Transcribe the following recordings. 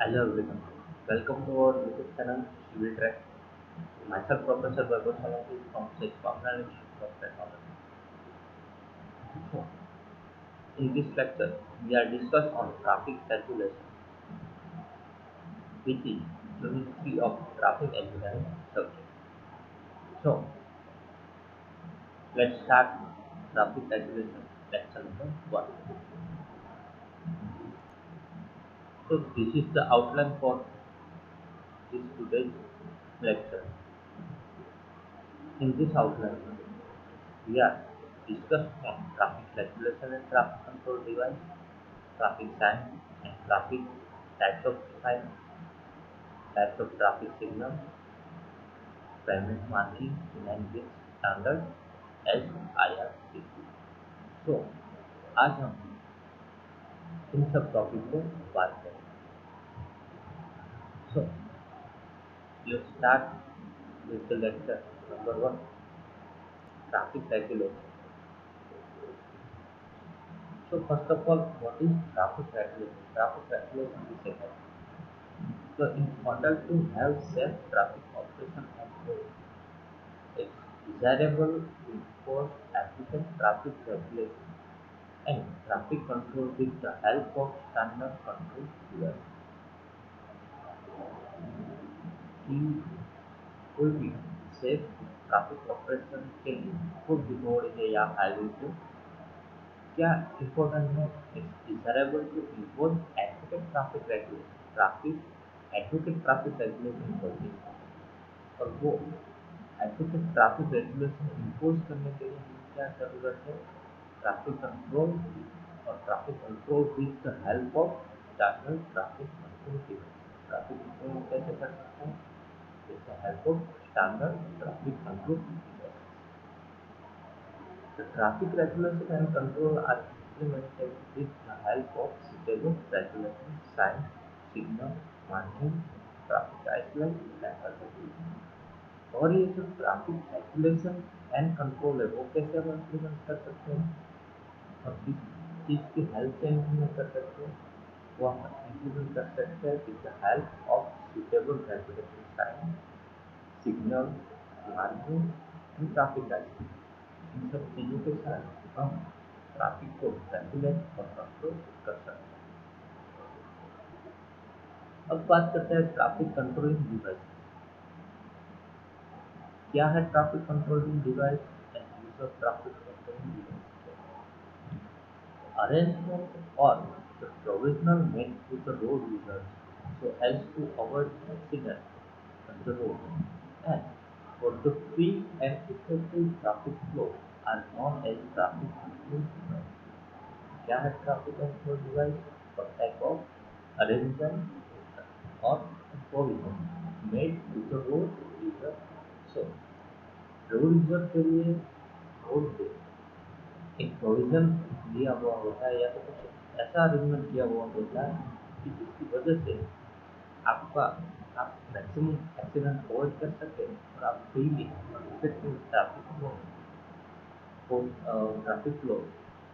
Hello everyone. Welcome to our YouTube channel Civil Track. Myself Professor Vaibhav Solanki from State Institute of Technology. So, in this lecture, we are discuss on traffic regulation, which is the history of traffic engineering subject. So, let's start traffic regulation lecture number 1. So, this is the outline for this today's lecture. In this outline, we are discuss on traffic regulation and traffic control device, traffic sign and traffic types of sign, types of traffic signal, payment marking in line with standard SIRC. So आज हम इन सब topic को बात करेंगे. So let's start with the lecture number 1, traffic regulation. So first of all, what is traffic regulation? Traffic regulation is a so in order to have safe traffic operation on road, it's desirable to enforce efficient traffic regulation and traffic control with the help of standard control devices. कि कोई भी safe traffic operation के लिए कोई भी road है या highway पे क्या इम्पोर्टेंट है? It's desirable to impose advocate traffic regulation. Traffic advocate traffic regulation होती है और वो एडवोकेट ट्रैफिक रेगुलेशन इम्पोज करने के लिए हमें क्या जरूरत है? ट्रैफिक कंट्रोल और traffic control with the help of standard traffic control device. Traffic control कैसे कर सकते हैं? With the help of standard traffic control device. The traffic regulation and control are implemented with the help of suitable regulation, signs, signal, marking, traffic guidelines and other tools. और ये जो traffic regulation and control है वो कैसे हम implement कर सकते हैं और किस चीज़ की हेल्प से इम्प्लीमेंट कर सकते हैं? वो हम इम्प्लीमेंट कर सकते हैं with the help of suitable regulation, sign, signal, marking and traffic guideline. इन सब चीज़ों के साथ हम ट्रैफिक को रेगुलेट और कंट्रोल कर सकते हैं. अब बात करते हैं ट्रैफिक कंट्रोलिंग डिवाइस. क्या है traffic controlling device and use of traffic controlling device? Arrangement or the provisional made to the road users so as to avoid accident on the road and for the free and effective traffic flow are known as traffic control device. क्या है traffic control device? और type of arrangement और provision made to the road user. So road user के लिए road पे एक provision दिया हुआ होता है या तो कुछ ऐसा अरेंजमेंट किया हुआ होता है कि जिसकी वजह से आपका आप मैक्सिमम एक्सीडेंट अवॉइड कर सके और आप freely effective traffic flow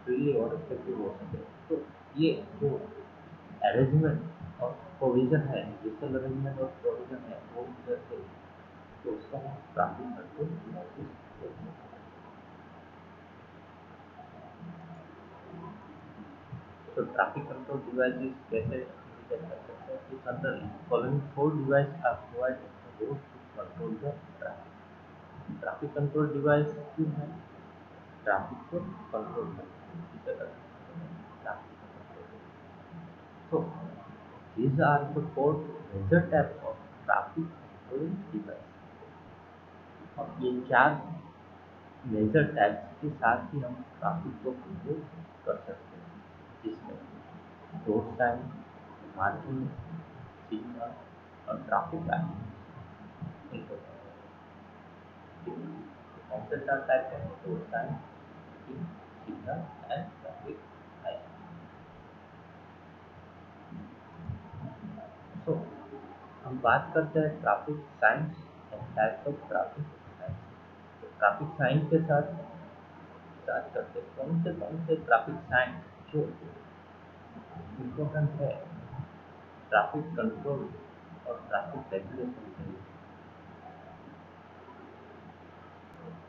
freely और इफेक्टिव हो सके. तो ये जो अरेंजमेंट और प्रोविजन है, डिजिटल अरेंजमेंट और प्रोविजन है वो जैसे तो उसका हम ट्रैफिक कंट्रोल डिवाइसेस बोलते हैं. So traffic control devices कैसे indicate कर सकते हैं कि under following 4 devices are provided for road to control the traffic. Traffic control device क्यों है? ट्रैफिक को कंट्रोल करना है इसे traffic control. So these are the 4 major types of traffic controlling device. और ये 4 मेजर टाइप्स के साथ ही हम ट्रैफिक को कंट्रोल कर सकते हैं जिसमें रोड साइन, मार्किंग, सिग्नल और ट्रैफिक लाइट एक होता है. कौन से 4 टाइप है? Road sign, marking, signal and traffic light. So हम बात करते हैं traffic signs and types of traffic signs. तो ट्रैफिक साइंस के साथ स्टार्ट करते हैं. कौन से ट्रैफिक साइंस जो इम्पोर्टेंट है ट्रैफिक कंट्रोल और ट्रैफिक रेगुलेशन के लिए।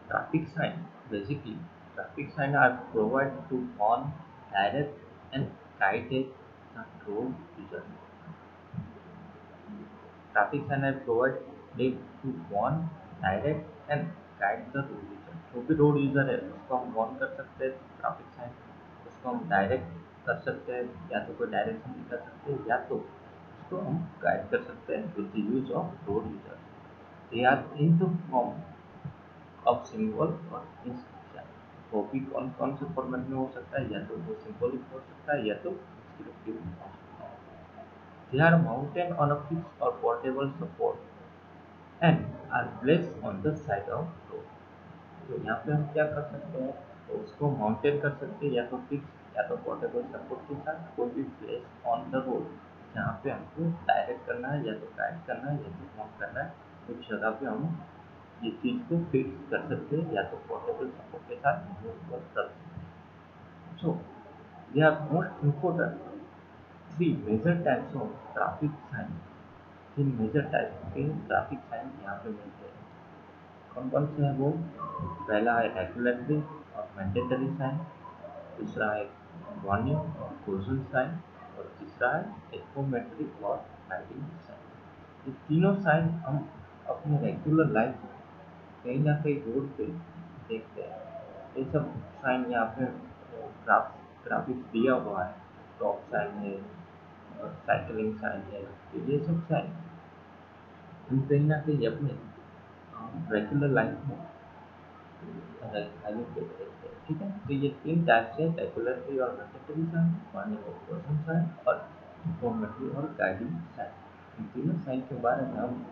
Traffic sign. Basically, traffic sign are provided to warn, direct, and guide the road user. Traffic sign are provided to warn, direct, and guide the road user. जो भी road user है उसको हम warn कर सकते हैं ट्रैफिक साइन, उसको हम डायरेक्ट कर सकते हैं या तो कोई डायरेक्शन दिखा सकते हैं या तो उसको हम गाइड कर सकते हैं with the use of road user. They are in the form of symbol और इंस्क्रिप्शन। वो भी कौन कौन से फॉर्मेट में हो सकता है, या तो वो सिंबॉलिक हो सकता है या तो इंस्क्रिप्टिव हो सकता है। They are mounted on a fix और portable support and are placed on the side of road. तो यहाँ पे हम क्या कर सकते हैं, तो उसको माउंटेन कर सकते हैं या तो फिक्स या तो पोर्टेबल सपोर्ट के साथ कोई भी प्लेस ऑन द रोड जहाँ पे हमको डायरेक्ट करना है या तो गाइड करना है या तो माउंट करना है उस जगह पे हम ये चीज़ को फिक्स कर सकते हैं या तो पोर्टेबल सपोर्ट के साथ यूज कर सकते हैं। So they are most important three major types of traffic sign. तीन मेजर टाइप के ट्रैफिक साइन यहाँ पे मिलते हैं। कौन कौन से हैं वो? पहला है रेगुलेटरी और मैंडेटरी साइन, दूसरा है वार्निंग और कॉजल साइन, और तीसरा है एक्सप्लेनेटरी और गाइडिंग साइन। ये तीनों साइन हम अपने रेगुलर लाइफ में कहीं ना कहीं रोड पे देखते हैं। ये सब साइन यहाँ पे ग्राफिक्स दिया हुआ है, स्टॉप साइन है और साइकिलिंग साइन है। तो ये सब साइन हम कहीं ना कहीं अपने रेगुलर लाइफ में हाईवे पे देखते हैं। ठीक है, तो ये तीन टाइप्स है, रेगुलेटरी और मैंडेटरी साइन, वार्निंग और कॉजल साइन, और इंफॉर्मेटरी और गाइडिंग साइन। इन तीनों साइन के बारे में हम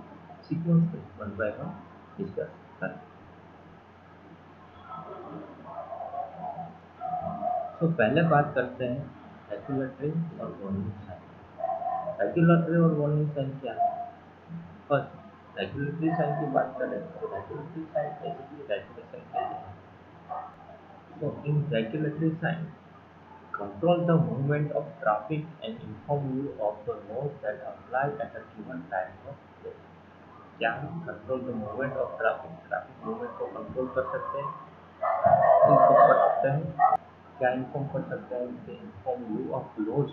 सीक्वेंस में वन बाय वन डिस्कस करें। तो पहले बात करते हैं रेगुलेटरी और वार्निंग साइन। रेगुलेटरी और वार्निंग साइन क्या है? फर्स्ट, रेगुलेटरी साइन की बात करें तो रेगुलेटरी साइन बेसिकली रेगुलेशन के लिए है। So in regulatory sign, control the movement of traffic and inform you of the laws that apply at a given time of day। क्या हम control the movement of traffic, traffic movement को control कर सकते हैं, inform कर सकते हैं। क्या इन्फॉर्म कर सकते हैं? They inform you of laws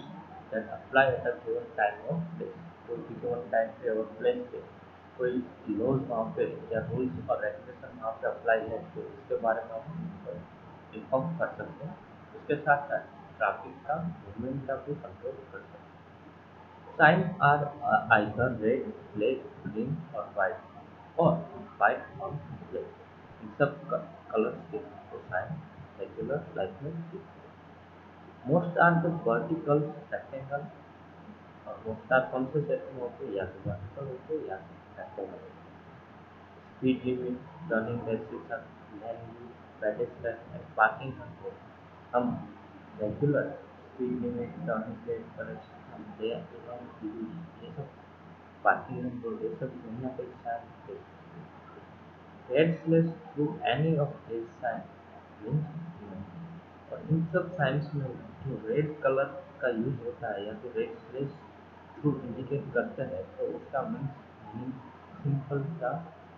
that apply at a given time of day. कोई भी गिवन टाइम पे और प्लेस पे कोई लॉज वहाँ पे या रूल्स और रेगुलेशन वहाँ पे अप्लाई है तो उसके बारे में हम इन्फॉर्म कर सकते हैं। उसके साथ साथ ट्रैफिक का मूवमेंट का भी कंट्रोल कर सकते हैं। Signs are either red, black, green or white, or white on black। इन सब कलर्स के आपको साइन रेगुलर लाइफ में दिखते हैं। Most are the vertical rectangle, और मोस्ट आर कौन से सेट में होते हैं, या तो वर्टिकल होते हैं या rectangle. Speed limit, turning restriction, lane use, pedestrian and parking control. हम regular speed limit, turning restriction, ये सब पार्किंग कंट्रोल, ये सब कहीं ना कहीं sign red slash through any of this sign means no. और इन सब साइंस में जो रेड कलर का यूज होता है या तो रेड स्लेश थ्रू इंडिकेट करते हैं तो उसका मीन्स सिंपल सा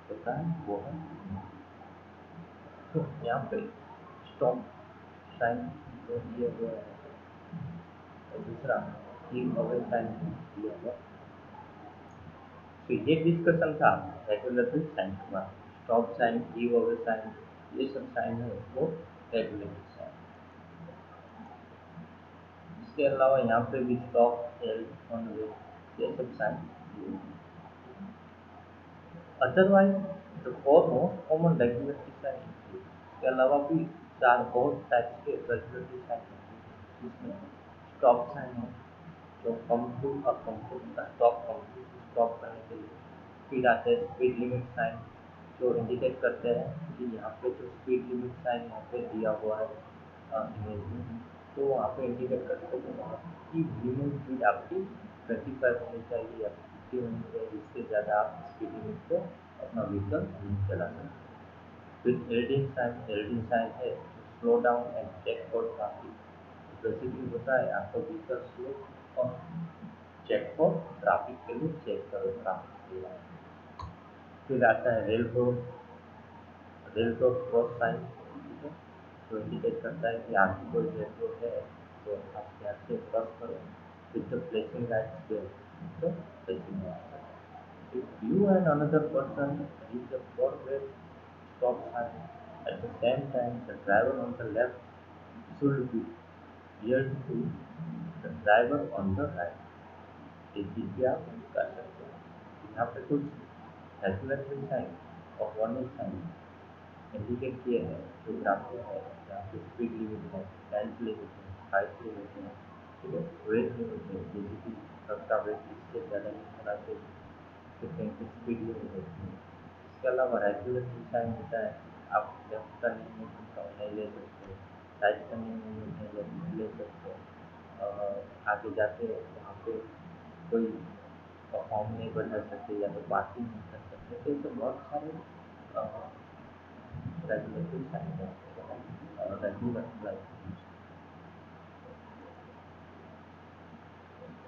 होता है, वो है no। तो यहाँ पे स्टॉप साइन जो दिया हुआ है और दूसरा गिव अवे साइन दिया हुआ। तो ये डिस्कशन था रेगुलेटरी साइन के बाद। Stop sign, give away sign, ये सब साइन है वो रेगुलेटरी साइन। इसके अलावा यहाँ पे भी स्टॉप, हेल्प, ऑन वे, ये सब sign. Otherwise the four most common regulatory sign. इसके अलावा भी चार बहुत टाइप्स के रेगुलेटरी साइन हैं जिसमें स्टॉप साइन है जो कम टू और come to stop, come to stop करने के लिए। फिर आते हैं स्पीड लिमिट साइन जो इंडिकेट करते हैं कि यहाँ पे जो स्पीड लिमिट साइन यहाँ पे दिया हुआ है इमेज में, तो वहाँ पे इंडिकेट करते हैं कि वहाँ की मिनिमम स्पीड आपकी 25 होनी चाहिए या 50 होनी चाहिए, इससे ज़्यादा आप स्पीड लिमिट को अपना व्हीकल नहीं चला सकते। फिर एल्डिंग साइन है slow down and check for traffic. Basically होता है आपका व्हीकल स्लो और चेक फॉर ट्रैफिक के लिए चेक करो ट्रैफिक के लिए। फिर आता है रेल रोड क्रॉस साइन, ठीक है, तो इंडिकेट करता है कि आगे कोई रेल रोड है, तो आप यहाँ से क्रॉस करो with the placing lights there, तो placing lights. If you and another person reach a four-way stop sign at the same time, the driver on the left should be yield to the driver on the right। एक चीज भी आप कर सकते हो। यहाँ पे कुछ कैलकुलेटरी साइन और वार्निंग साइन इंडिकेट किए हैं जो ग्राफ में है, यहाँ पे स्पीड लिमिट है, टाइम लिमिट है, हाइट लिमिट है, ठीक है, वेट लिमिट है, जैसे कि ट्रक का वेट इससे ज़्यादा नहीं होना चाहिए, तो कहीं पे स्पीड लिमिट होती है। इसके अलावा रेगुलेटरी साइन होता है, आप लेफ्ट टर्निंग में नहीं ले सकते, राइट टर्निंग में नहीं ले सकते, आगे जाके वहाँ पे कोई हॉर्न नहीं बजा सकते या तो पार्किंग नहीं कर सकते, तो ऐसे बहुत सारे रेगुलेटरी साइन है, रेगुलर लाइफ।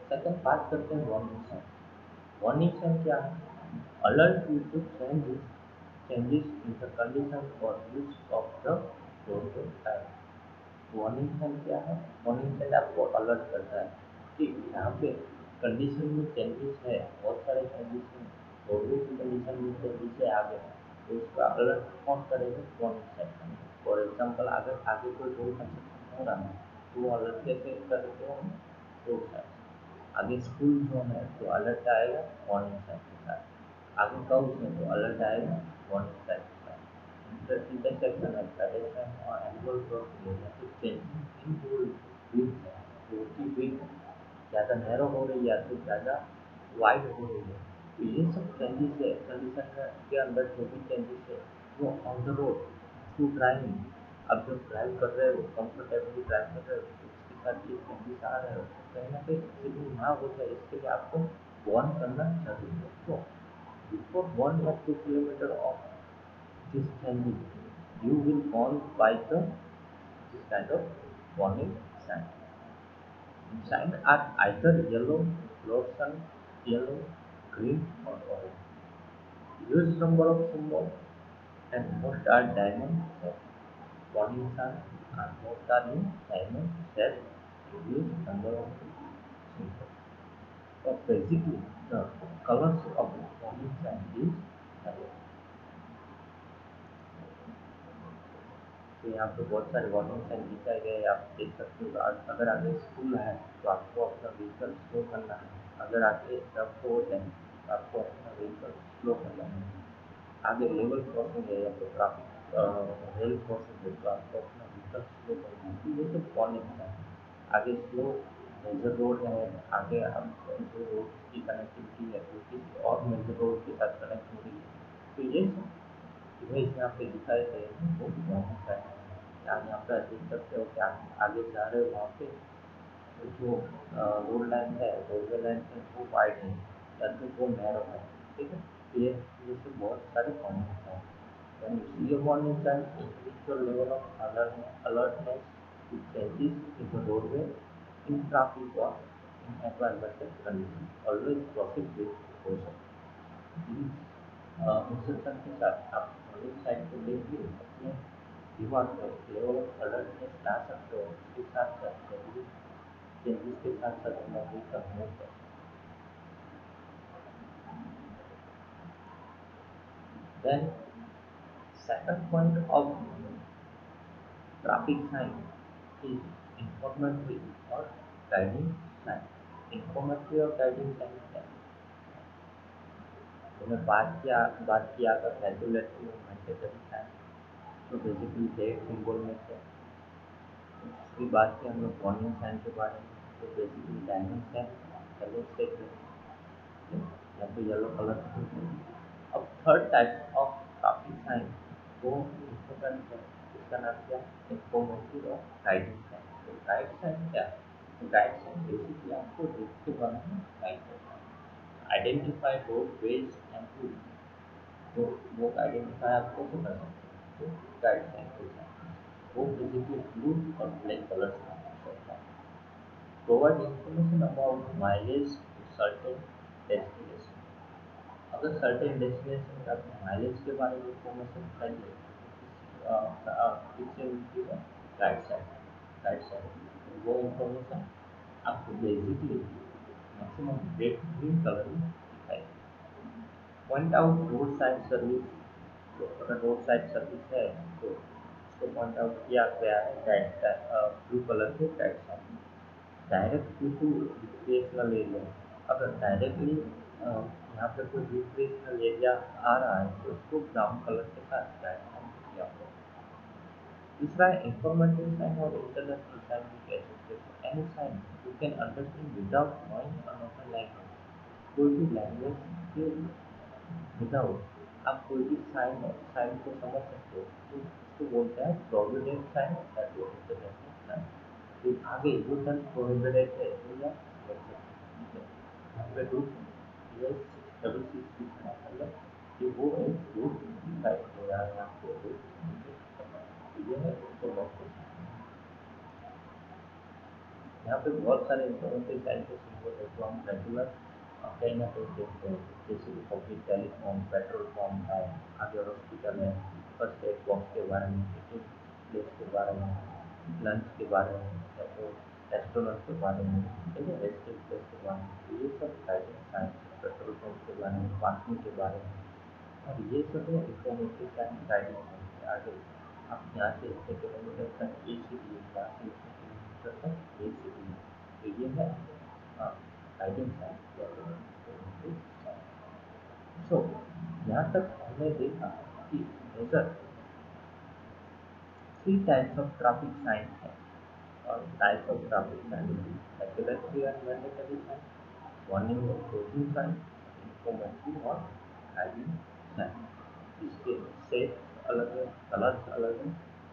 सेकंड बात करते हैं वार्निंग साइन। वार्निंग साइन क्या है? Alert you to changes in the condition और use of the roadway time. Warning sign क्या है? वार्निंग साइन आपको अलर्ट करता है कि यहाँ पे कंडीशन में चेंजेस है, बहुत सारे चेंजेस हैं, रोडवे की कंडीशन में चेंजेस है आगे, तो उसका अलर्ट कौन करेगा? Warning sign. फॉर एग्जाम्पल अगर आगे कोई रोड कंस्ट्रक्शन हो रहा है तो वो अलर्ट कैसे करते हो? Road sign. आगे स्कूल जोन है तो अलर्ट आएगा वार्निंग साइन के साथ, आगे कर्व्स है तो अलर्ट आएगा वार्निंग साइन के साथ। इंटरसेक्शन है, पेडेस्ट्रियन और एनिमल क्रॉसिंग है, या फिर चेंजिंग इन रोड विड्थ है, रोड की विड्थ ज़्यादा नैरो हो रही है या फिर ज़्यादा वाइड हो रही है, तो ये सब चेंजेस है कंडीशन के अंदर, जो भी चेंजेस है वो on the road through driving, अब जब ड्राइव कर रहे हो कंफर्टेबली ड्राइव कर रहे हो तो उसके साथ ये चेंजेस आ रहे हो, तो कहीं ना कहीं एक्सीडेंट ना हो जाए इसके लिए आपको वार्न करना जरूरी है। तो before 1 or 2 kilometer of this changing you will call by the this kind of warning sign. Signs are either yellow, fluorescent yellow, green or orange. Huge number of symbols and most are diamond shaped. Warning signs are most are in diamond shaped. Huge number of symbols. So basically, the colors of warning sign is yellow. तो यहाँ पे बहुत सारे warning sign दिखाए गए हैं, आप देख सकते हो। अगर आगे स्कूल है तो आपको अपना व्हीकल स्लो करना है, अगर आगे रफ रोड है तो आपको अपना व्हीकल स्लो करना है, आगे लेवल क्रॉसिंग है या तो ट्रैफिक रेल क्रॉसिंग है तो आपको अपना व्हीकल स्लो करना है, तो ये सब वार्निंग है। आगे स्लो मेजर रोड है, आगे आप जो रोड की कनेक्टिविटी है वो किसी और मेजर रोड के साथ कनेक्ट हो रही है, तो ये सब इमेज यहाँ पे दिखाए गए हैं वो वार्निंग साइन है। आप यहाँ पे देख सकते हो कि आप आगे जा रहे हो वहाँ पे जो रोड लाइन है, रोडवे लाइन है वो वाइड है या तो वो नैरो है, ठीक है, तो ये सब बहुत सारे कॉमन हैं। When you see a warning sign, increase your level of alertness to changes in the roadway, in traffic or in environmental conditions. Always proceed with caution. Instruction के साथ आप वार्निंग साइन को लेके अपने दिमाग में लेवल ऑफ अलर्टनेस ला सकते हो, उसके साथ साथ चेंजेस के साथ साथ अपना व्हीकल मूव कर सकते हो। Then second point of traffic sign is informatory or guiding sign। informatory और guiding sign क्या है? तो मैं बात किया अगर रेगुलेटरी और मैंडेटरी साइन, तो बेसिकली डेट सिंबल में से उसकी बात की हम लोग वार्निंग साइन के बारे में, तो basically diamond sign yellow state में या तो येलो कलर से। अब third type of traffic sign वो इम्पोर्टेंट है, इसका नाम क्या है? इंफॉर्मेटिव और गाइडिंग साइन। तो गाइड साइन क्या है? तो गाइड साइन बेसिकली आपको रूट के बारे में गाइड करता है, identify road ways and route, तो वो आइडेंटिफाई आप कैसे कर सकते हैं? तो गाइड साइन के साथ वो बेसिकली ब्लू और ब्लैक कलर का होता है। Provide information about mileage, certain destination. अगर सर्टेन डेस्टिनेशन का आपको माइलेज के बारे में इंफॉर्मेशन चाहिए किससे मिलती है? Right side. राइट साइड वो इंफॉर्मेशन आपको basically maximum red green colour में दिखाई point out road side service. तो अगर रोड साइड सर्विस है तो उसको पॉइंट आउट किया गया है ब्लू कलर के right side. Direct to recreational area. अगर डायरेक्टली यहाँ पे कोई रिक्रिएशनल एरिया आ रहा है तो उसको ब्राउन कलर के साथ किया हुआ। दूसरा है इंफॉर्मेटिव साइन और इंटरनेशनल साइन भी कह सकते हैं। Any sign you can understand without knowing another language. कोई भी लैंग्वेज के विदाउट आप कोई भी साइन को समझ सकते हो तो उसको बोलते हैं प्रोविडेंट साइन या तो इंटरनेशनल साइन। फिर आगे जो साइन प्रोविडेंट है वो या यहाँ पे रूट ये डबल सिक्स लिखना है मतलब कि वो एक रूट टाइप हो रहा है आपको रूट ये है उसको लॉक करना। यहाँ पे बहुत सारे इंफॉर्मेटिव साइन के सिंबल है जो हम रेगुलर कहीं ना कहीं देखते हैं जैसे कि पब्लिक टेलीफोन पेट्रोल पंप है आगे हॉस्पिटल है फर्स्ट एड बॉक्स के बारे में टिकट प्लेस के बारे में लंच के बारे में या तो रेस्टोरेंट के बारे में ठीक है रेस्टिंग प्लेस के बारे में तो ये सब गाइडिंग साइंस पेट्रोल पंप के बारे में पार्किंग के बारे में और ये सब है इंफॉर्मेटिव साइंस गाइडिंग साइंस के आगे आप यहाँ से इतने किलोमीटर तक ए सिटी यहाँ से इतने किलोमीटर तक ए सिटी तो ये है गाइडिंग साइंस या इंफॉर्मेटिव साइंस। सो यहाँ तक हमने देखा कि major three types of traffic signs है और types of traffic signs regulatory and mandatory signs warning और क्लोजिंग साइंस इंफॉर्मेटिव और गाइडिंग साइंस। इसके शेप्स अलग है कलर्स अलग है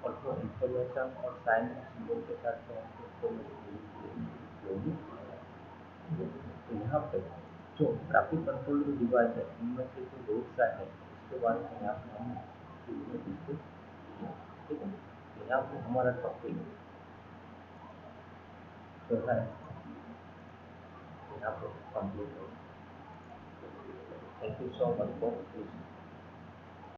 और जो इंफॉर्मेशन और साइन सिंबल के साथ जो हमको इंफॉर्मेशन मिलती है तो यहाँ पे जो ट्रैफिक कंट्रोल जो डिवाइस है उनमें से जो रोड साइड है उसके बारे में यहाँ पे हम डिस्कस किया। ठीक है तो यहाँ पे हमारा टॉपिक जो है यहाँ पे कंप्लीट हो। Thank you so much for listening.